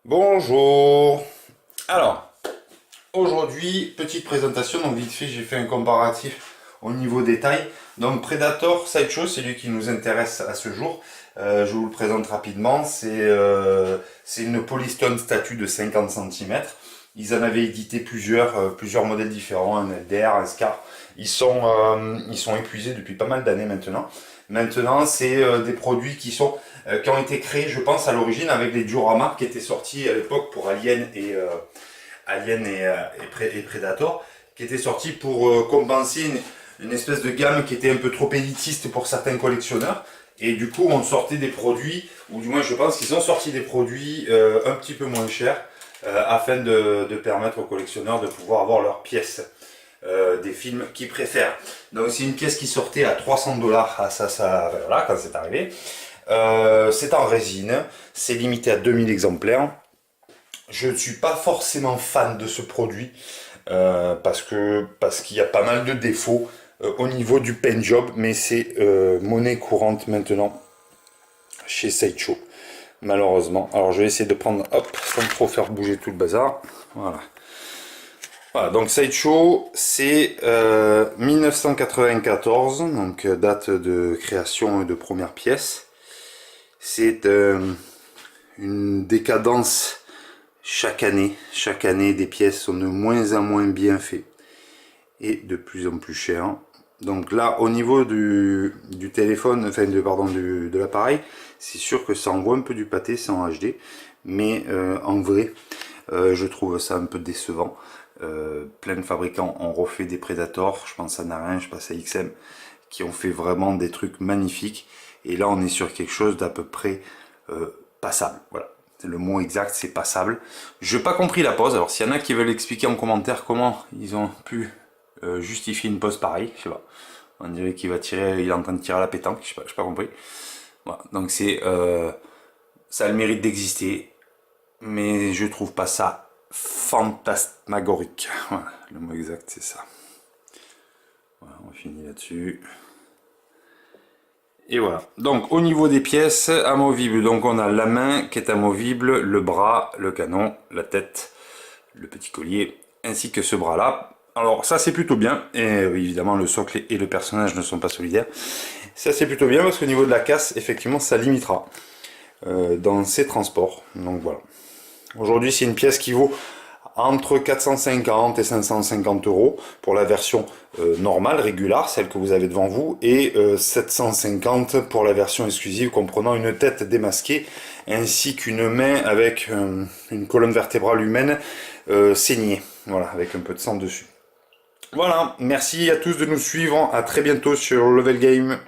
Bonjour. Alors, aujourd'hui, petite présentation. Donc, vite fait, j'ai fait un comparatif au niveau des tailles. Donc, Predator Sideshow, c'est lui qui nous intéresse à ce jour. Je vous le présente rapidement. C'est une Polystone statue de 50 cm. Ils en avaient édité plusieurs modèles différents, un LDR, un Scar. Ils sont épuisés depuis pas mal d'années maintenant. Maintenant, c'est des produits qui ont été créés, je pense, à l'origine avec les dioramas qui étaient sortis à l'époque pour Alien et Predator, qui étaient sortis pour compenser une espèce de gamme qui était un peu trop élitiste pour certains collectionneurs. Et du coup, on sortait des produits, ou du moins je pense qu'ils ont sorti des produits un petit peu moins chers, afin de permettre aux collectionneurs de pouvoir avoir leurs pièces des films qu'ils préfèrent. Donc c'est une pièce qui sortait à 300 $, voilà, quand c'est arrivé. C'est en résine, c'est limité à 2000 exemplaires. Je ne suis pas forcément fan de ce produit parce qu'il y a pas mal de défauts au niveau du paint job, mais c'est monnaie courante maintenant chez Sideshow, malheureusement. Alors je vais essayer de prendre, hop, sans trop faire bouger tout le bazar. Voilà. Voilà, donc Sideshow, c'est 1994, donc date de création de première pièce. C'est une décadence chaque année. Chaque année, des pièces sont de moins en moins bien faites et de plus en plus chères. Donc là, au niveau du téléphone, enfin de l'appareil, c'est sûr que ça envoie un peu du pâté, c'est en HD, mais en vrai, je trouve ça un peu décevant. Plein de fabricants ont refait des Predators, je pense à Narin, je pense à XM, qui ont fait vraiment des trucs magnifiques. Et là, on est sur quelque chose d'à peu près passable. Voilà, le mot exact, c'est passable. Je n'ai pas compris la pose. Alors, s'il y en a qui veulent expliquer en commentaire comment ils ont pu justifier une pose pareille, je sais pas. On dirait qu'il va tirer, il est en train de tirer à la pétanque, je sais pas compris. Voilà, donc ça a le mérite d'exister, mais je trouve pas ça fantasmagorique. Voilà, le mot exact, c'est ça. Voilà, on finit là-dessus. Et voilà. Donc au niveau des pièces amovibles, donc on a la main qui est amovible, le bras, le canon, la tête, le petit collier, ainsi que ce bras-là. Alors ça c'est plutôt bien, et oui, évidemment le socle et le personnage ne sont pas solidaires. Ça c'est plutôt bien parce qu'au niveau de la casse, effectivement ça limitera dans ces transports. Donc voilà. Aujourd'hui c'est une pièce qui vaut entre 450 et 550 € pour la version normale, régulière, celle que vous avez devant vous, et 750 pour la version exclusive comprenant une tête démasquée ainsi qu'une main avec une colonne vertébrale humaine saignée, voilà, avec un peu de sang dessus. Voilà, merci à tous de nous suivre, à très bientôt sur Level Game.